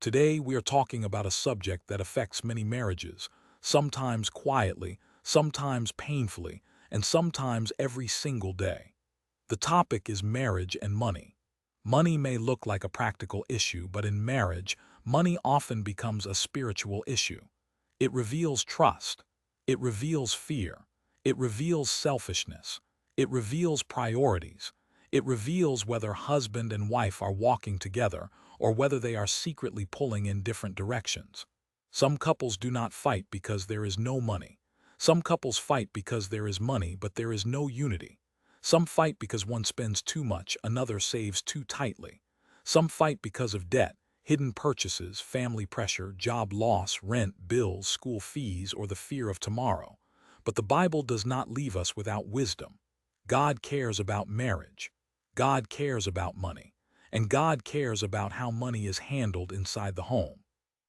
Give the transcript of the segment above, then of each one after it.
Today, we are talking about a subject that affects many marriages, sometimes quietly, sometimes painfully, and sometimes every single day. The topic is marriage and money. Money may look like a practical issue, but in marriage, money often becomes a spiritual issue. It reveals trust. It reveals fear. It reveals selfishness. It reveals priorities. It reveals whether husband and wife are walking together or whether they are secretly pulling in different directions. Some couples do not fight because there is no money. Some couples fight because there is money, but there is no unity. Some fight because one spends too much, another saves too tightly. Some fight because of debt, hidden purchases, family pressure, job loss, rent, bills, school fees, or the fear of tomorrow. But the Bible does not leave us without wisdom. God cares about marriage. God cares about money. And God cares about how money is handled inside the home.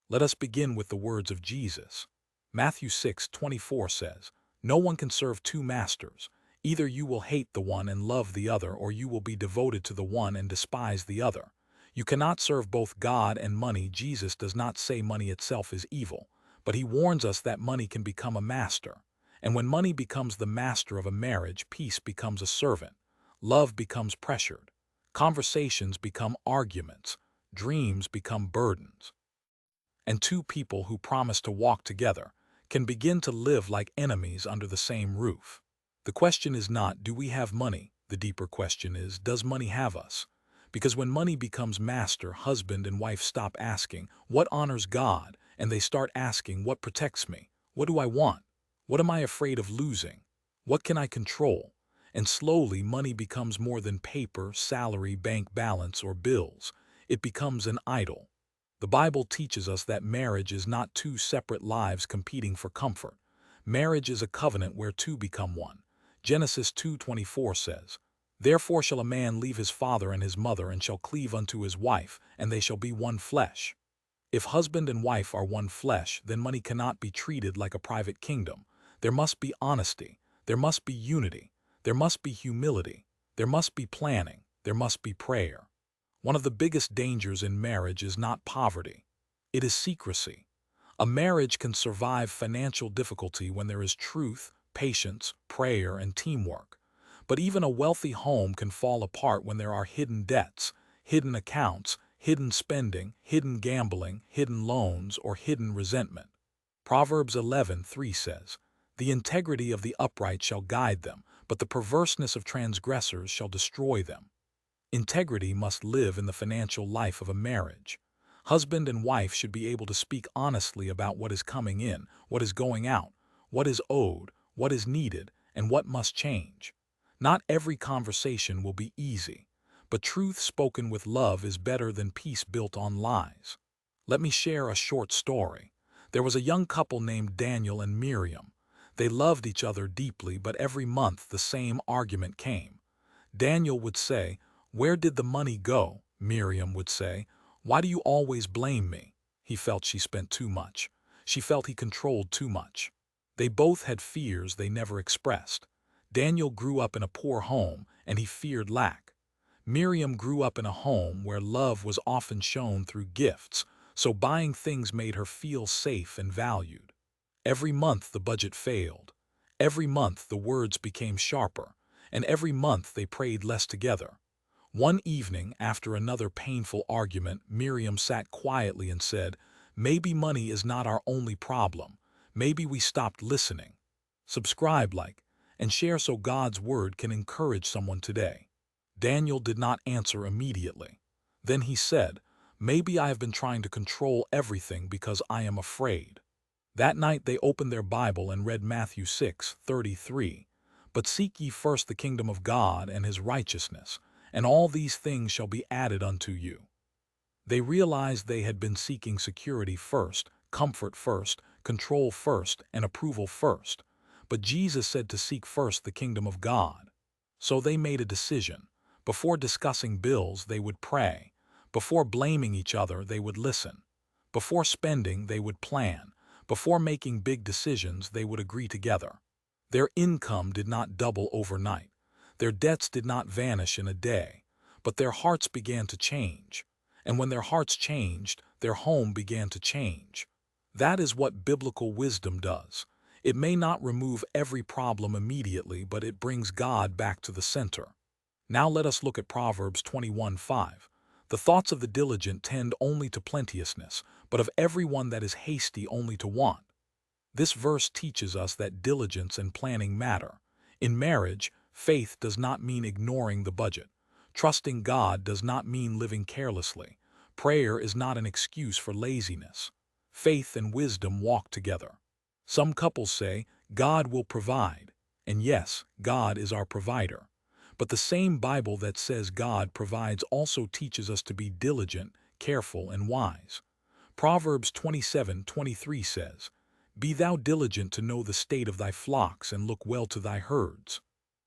Let us begin with the words of Jesus. Matthew 6:24 says, "No one can serve two masters. Either you will hate the one and love the other, or you will be devoted to the one and despise the other. You cannot serve both God and money." Jesus does not say money itself is evil, but he warns us that money can become a master. And when money becomes the master of a marriage, peace becomes a servant. Love becomes pressured. Conversations become arguments. Dreams become burdens. And two people who promise to walk together can begin to live like enemies under the same roof. The question is not, do we have money? The deeper question is, does money have us? Because when money becomes master, husband and wife stop asking, what honors God? And they start asking, what protects me? What do I want? What am I afraid of losing? What can I control? And slowly, money becomes more than paper, salary, bank balance, or bills. It becomes an idol. The Bible teaches us that marriage is not two separate lives competing for comfort. Marriage is a covenant where two become one. Genesis 2:24 says, "Therefore shall a man leave his father and his mother, and shall cleave unto his wife, and they shall be one flesh." If husband and wife are one flesh, then money cannot be treated like a private kingdom. There must be honesty. There must be unity. There must be humility. There must be planning. There must be prayer. One of the biggest dangers in marriage is not poverty. It is secrecy. A marriage can survive financial difficulty when there is truth, patience, prayer, and teamwork. But even a wealthy home can fall apart when there are hidden debts, hidden accounts, hidden spending, hidden gambling, hidden loans, or hidden resentment. Proverbs 11:3 says, "The integrity of the upright shall guide them, but the perverseness of transgressors shall destroy them." Integrity must live in the financial life of a marriage. Husband and wife should be able to speak honestly about what is coming in, what is going out, what is owed, what is needed, and what must change. Not every conversation will be easy, but truth spoken with love is better than peace built on lies. Let me share a short story. There was a young couple named Daniel and Miriam. They loved each other deeply, but every month the same argument came. Daniel would say, "Where did the money go?" Miriam would say, "Why do you always blame me?" He felt she spent too much. She felt he controlled too much. They both had fears they never expressed. Daniel grew up in a poor home, and he feared lack. Miriam grew up in a home where love was often shown through gifts, so buying things made her feel safe and valued. Every month the budget failed. Every month the words became sharper, and every month they prayed less together. One evening, after another painful argument, Miriam sat quietly and said, "Maybe money is not our only problem. Maybe we stopped listening." Subscribe, like, and share so God's word can encourage someone today. Daniel did not answer immediately. Then he said, "Maybe I have been trying to control everything because I am afraid." That night they opened their Bible and read Matthew 6:33. "But seek ye first the kingdom of God and his righteousness, and all these things shall be added unto you." They realized they had been seeking security first, comfort first, control first, and approval first. But Jesus said to seek first the kingdom of God. So they made a decision. Before discussing bills, they would pray. Before blaming each other, they would listen. Before spending, they would plan. Before making big decisions, they would agree together. Their income did not double overnight. Their debts did not vanish in a day, but their hearts began to change. And when their hearts changed, their home began to change. That is what biblical wisdom does. It may not remove every problem immediately, but it brings God back to the center. Now let us look at Proverbs 21:5. The thoughts of the diligent tend only to plenteousness, but of everyone that is hasty only to want. This verse teaches us that diligence and planning matter. In marriage, faith does not mean ignoring the budget. Trusting God does not mean living carelessly. Prayer is not an excuse for laziness. Faith and wisdom walk together. Some couples say, God will provide. And yes, God is our provider. But the same Bible that says God provides also teaches us to be diligent, careful, and wise. Proverbs 27:23 says, Be thou diligent to know the state of thy flocks and look well to thy herds.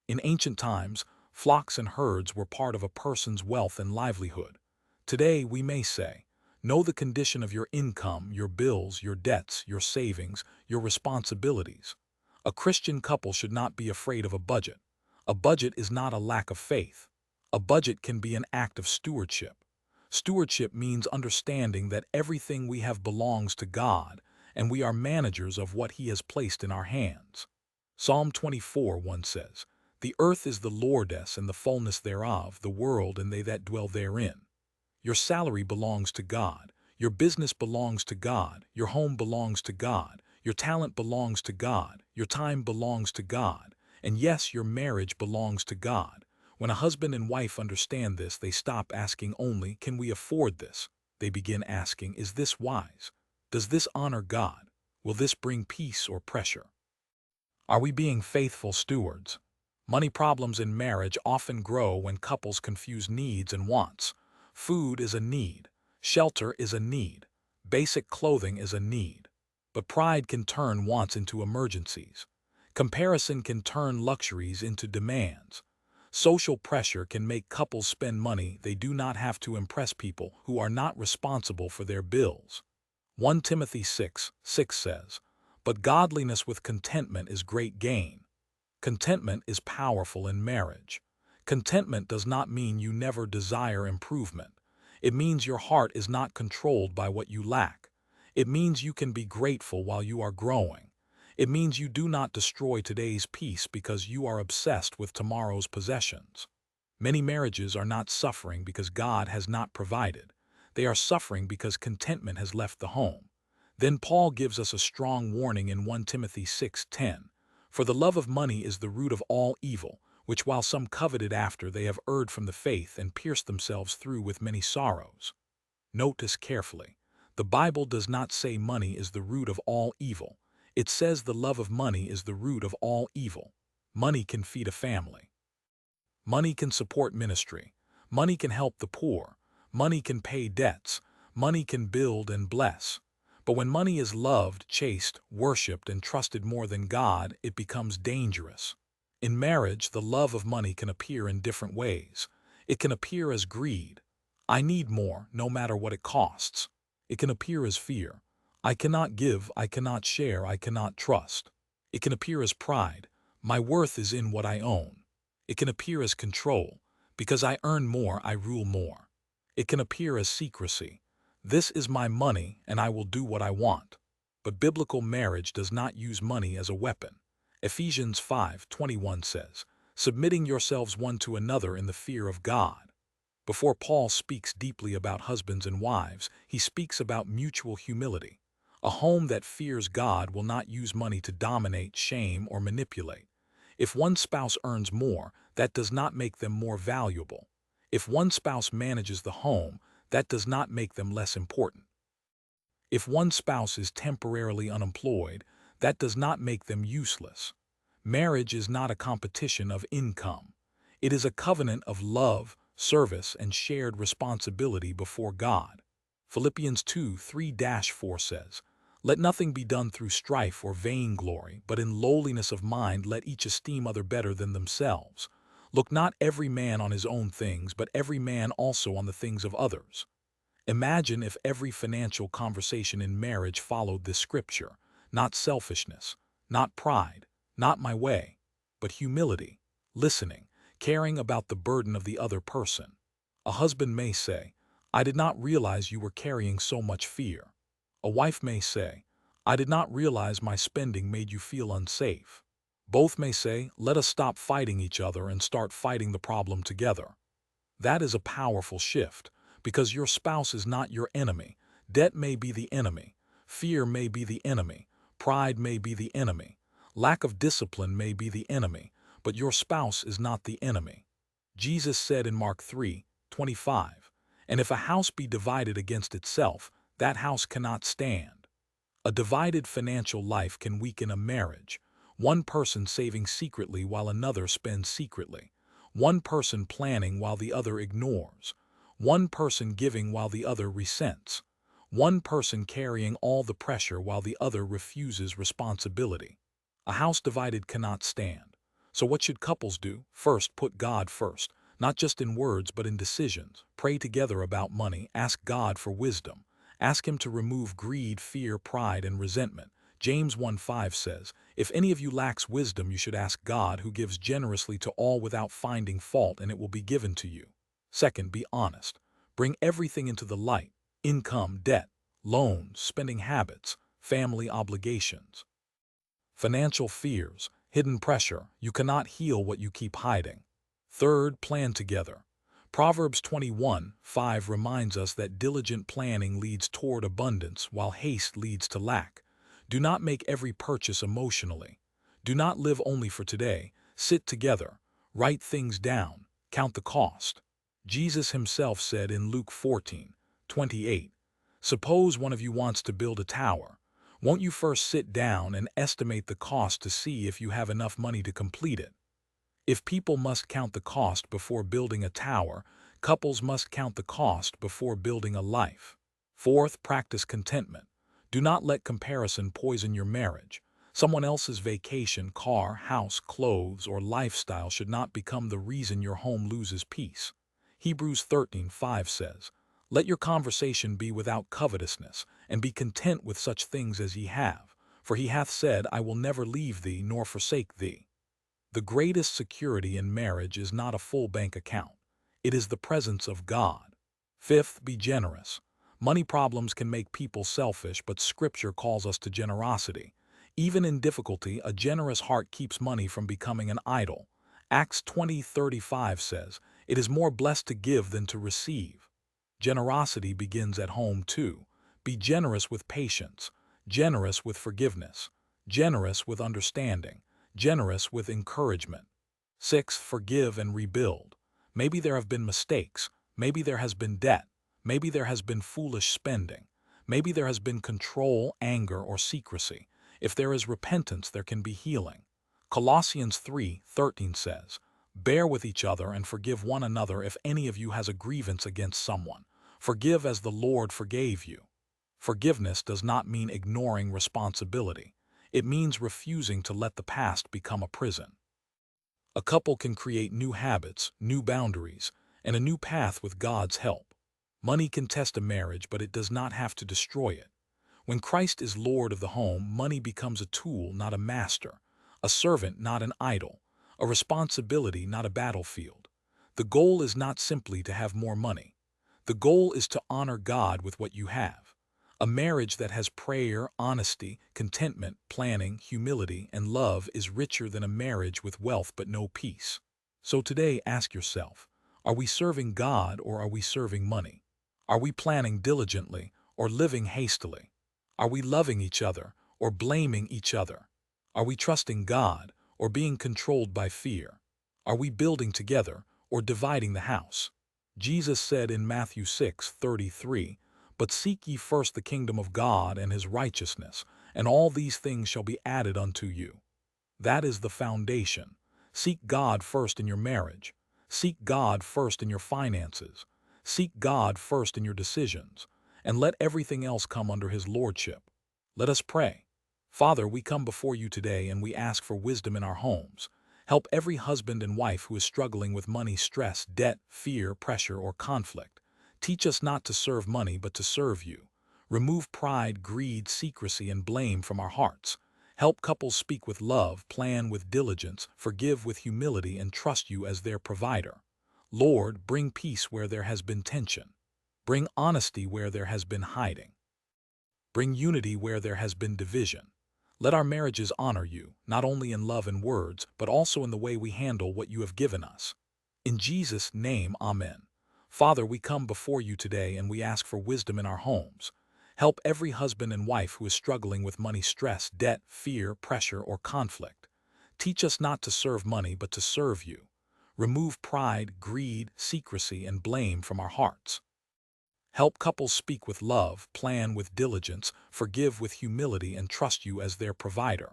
In ancient times, flocks and herds were part of a person's wealth and livelihood. Today, we may say, know the condition of your income, your bills, your debts, your savings, your responsibilities. A Christian couple should not be afraid of a budget. A budget is not a lack of faith. A budget can be an act of stewardship. Stewardship means understanding that everything we have belongs to God, and we are managers of what He has placed in our hands. Psalm 24:1 says, The earth is the Lord's and the fullness thereof, the world and they that dwell therein. Your salary belongs to God. Your business belongs to God. Your home belongs to God. Your talent belongs to God. Your time belongs to God. And yes, your marriage belongs to God. When a husband and wife understand this, they stop asking only, can we afford this? They begin asking, is this wise? Does this honor God? Will this bring peace or pressure? Are we being faithful stewards? Money problems in marriage often grow when couples confuse needs and wants. Food is a need. Shelter is a need. Basic clothing is a need. But pride can turn wants into emergencies. Comparison can turn luxuries into demands. Social pressure can make couples spend money they do not have to impress people who are not responsible for their bills. 1 Timothy 6:6 says, But godliness with contentment is great gain. Contentment is powerful in marriage. Contentment does not mean you never desire improvement. It means your heart is not controlled by what you lack. It means you can be grateful while you are growing. It means you do not destroy today's peace because you are obsessed with tomorrow's possessions. Many marriages are not suffering because God has not provided. They are suffering because contentment has left the home. Then Paul gives us a strong warning in 1 Timothy 6:10. For the love of money is the root of all evil, which while some coveted after, they have erred from the faith and pierced themselves through with many sorrows. Note this carefully. The Bible does not say money is the root of all evil. It says the love of money is the root of all evil. Money can feed a family. Money can support ministry. Money can help the poor. Money can pay debts. Money can build and bless. But when money is loved, chased, worshipped, and trusted more than God, it becomes dangerous. In marriage, the love of money can appear in different ways. It can appear as greed. I need more, no matter what it costs. It can appear as fear. I cannot give, I cannot share, I cannot trust. It can appear as pride. My worth is in what I own. It can appear as control. Because I earn more, I rule more. It can appear as secrecy. This is my money, and I will do what I want. But biblical marriage does not use money as a weapon. Ephesians 5:21 says, Submitting yourselves one to another in the fear of God. Before Paul speaks deeply about husbands and wives, he speaks about mutual humility. A home that fears God will not use money to dominate, shame, or manipulate. If one spouse earns more, that does not make them more valuable. If one spouse manages the home, that does not make them less important. If one spouse is temporarily unemployed, that does not make them useless. Marriage is not a competition of income. It is a covenant of love, service, and shared responsibility before God. Philippians 2:3-4 says, Let nothing be done through strife or vainglory, but in lowliness of mind let each esteem other better than themselves. Look not every man on his own things, but every man also on the things of others. Imagine if every financial conversation in marriage followed this scripture. Not selfishness, not pride, not my way, but humility, listening, caring about the burden of the other person. A husband may say, "I did not realize you were carrying so much fear." A wife may say, "I did not realize my spending made you feel unsafe." Both may say, "Let us stop fighting each other and start fighting the problem together." That is a powerful shift, because your spouse is not your enemy. Debt may be the enemy. Fear may be the enemy. Pride may be the enemy. Lack of discipline may be the enemy, but your spouse is not the enemy. Jesus said in Mark 3:25, "And if a house be divided against itself, that house cannot stand." A divided financial life can weaken a marriage. One person saving secretly while another spends secretly. One person planning while the other ignores. One person giving while the other resents. One person carrying all the pressure while the other refuses responsibility. A house divided cannot stand. So what should couples do? First, put God first, not just in words but in decisions. Pray together about money. Ask God for wisdom. Ask him to remove greed, fear, pride, and resentment. James 1:5 says, "If any of you lacks wisdom, you should ask God, who gives generously to all without finding fault, and it will be given to you." Second, be honest. Bring everything into the light: income, debt, loans, spending habits, family obligations, financial fears, hidden pressure. You cannot heal what you keep hiding. Third, plan together. Proverbs 21:5 reminds us that diligent planning leads toward abundance, while haste leads to lack. Do not make every purchase emotionally. Do not live only for today. Sit together. Write things down. Count the cost. Jesus himself said in Luke 14:28, "Suppose one of you wants to build a tower. Won't you first sit down and estimate the cost to see if you have enough money to complete it?" If people must count the cost before building a tower, couples must count the cost before building a life. Fourth, practice contentment. Do not let comparison poison your marriage. Someone else's vacation, car, house, clothes, or lifestyle should not become the reason your home loses peace. Hebrews 13:5 says, "Let your conversation be without covetousness, and be content with such things as ye have. For he hath said, I will never leave thee nor forsake thee." The greatest security in marriage is not a full bank account. It is the presence of God. Fifth, be generous. Money problems can make people selfish, but Scripture calls us to generosity. Even in difficulty, a generous heart keeps money from becoming an idol. Acts 20:35 says, "It is more blessed to give than to receive." Generosity begins at home too. Be generous with patience, generous with forgiveness, generous with understanding, generous with encouragement. Sixth, forgive and rebuild. Maybe there have been mistakes. Maybe there has been debt. Maybe there has been foolish spending. Maybe there has been control, anger, or secrecy. If there is repentance, there can be healing. Colossians 3:13 says, "Bear with each other and forgive one another if any of you has a grievance against someone. Forgive as the Lord forgave you." Forgiveness does not mean ignoring responsibility. It means refusing to let the past become a prison. A couple can create new habits, new boundaries, and a new path with God's help. Money can test a marriage, but it does not have to destroy it. When Christ is Lord of the home, money becomes a tool, not a master, a servant, not an idol, a responsibility, not a battlefield. The goal is not simply to have more money. The goal is to honor God with what you have. A marriage that has prayer, honesty, contentment, planning, humility, and love is richer than a marriage with wealth but no peace. So today, ask yourself, are we serving God or are we serving money? Are we planning diligently or living hastily? Are we loving each other or blaming each other? Are we trusting God or being controlled by fear? Are we building together or dividing the house? Jesus said in Matthew 6:33, "But seek ye first the kingdom of God and his righteousness, and all these things shall be added unto you." That is the foundation. Seek God first in your marriage. Seek God first in your finances. Seek God first in your decisions, and let everything else come under his lordship. Let us pray. Father, we come before you today and we ask for wisdom in our homes. Help every husband and wife who is struggling with money, stress, debt, fear, pressure, or conflict. Teach us not to serve money but to serve you. Remove pride, greed, secrecy, and blame from our hearts. Help couples speak with love, plan with diligence, forgive with humility, and trust you as their provider. Lord, bring peace where there has been tension. Bring honesty where there has been hiding. Bring unity where there has been division. Let our marriages honor you, not only in love and words, but also in the way we handle what you have given us. In Jesus' name, Amen. Father, we come before you today and we ask for wisdom in our homes. Help every husband and wife who is struggling with money stress, debt, fear, pressure, or conflict. Teach us not to serve money but to serve you. Remove pride, greed, secrecy, and blame from our hearts. Help couples speak with love, plan with diligence, forgive with humility, and trust you as their provider.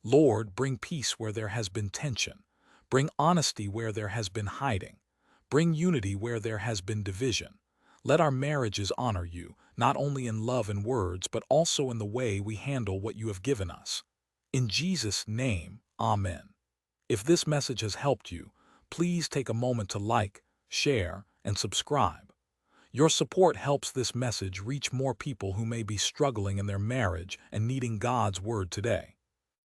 Lord, bring peace where there has been tension. Bring honesty where there has been hiding. Bring unity where there has been division. Let our marriages honor you, not only in love and words, but also in the way we handle what you have given us. In Jesus' name, Amen. If this message has helped you, please take a moment to like, share, and subscribe. Your support helps this message reach more people who may be struggling in their marriage and needing God's word today.